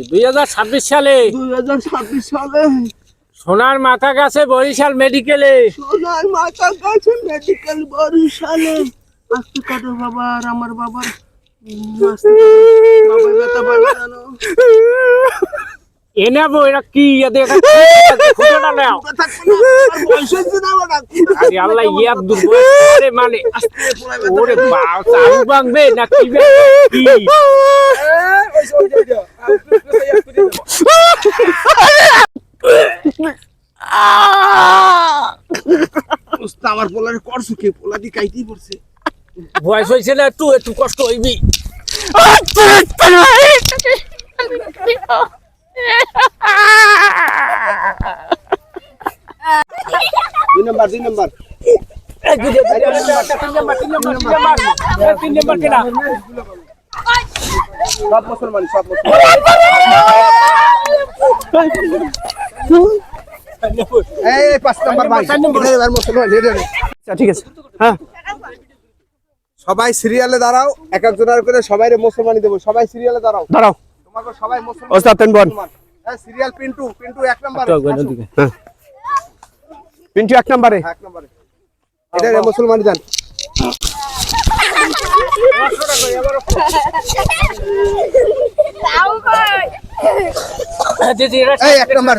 2026 সালে 2026 সালে সোনার মাথা গাছে বরিশাল মেডিকেলে সোনার মাথা গাছে মেডিকেল বরিশালে আস্তে কাটো বাবা আর আমার বাবার বাবা ব্যথা পায় না জানো এনেবো এরা কি দেখা খুঁজোটা নাও আরে আল্লাহ ইয়া দুর্বল আরে মানে ওরে বাপ চাউ ভাঙবে না কি কি আমার পোলারে করছো কি পোলাটি কাইতেই পড়ছে বয়স হয়েছে না একটু কষ্ট হইবি দুই নাম্বার তিন নম্বর কেনা সব মুসলমান এই 5 নাম্বার ভাই এবার মুসলমান আচ্ছা ঠিক আছে হ্যাঁ সবাই সিরিয়ালে দাঁড়াও এক একজনের করে সবাইরে মুসলমানি দেব সবাই সিরিয়ালে দাঁড়াও তোমাকে সবাই মুসলমান ওস্তাদ তেনবন হ্যাঁ সিরিয়াল পিন্টু 1 নাম্বার হ্যাঁ পিন্টু 1 নম্বরে 1 নম্বরে এটা মুসলমানি দেন দিদি এই 1 নাম্বার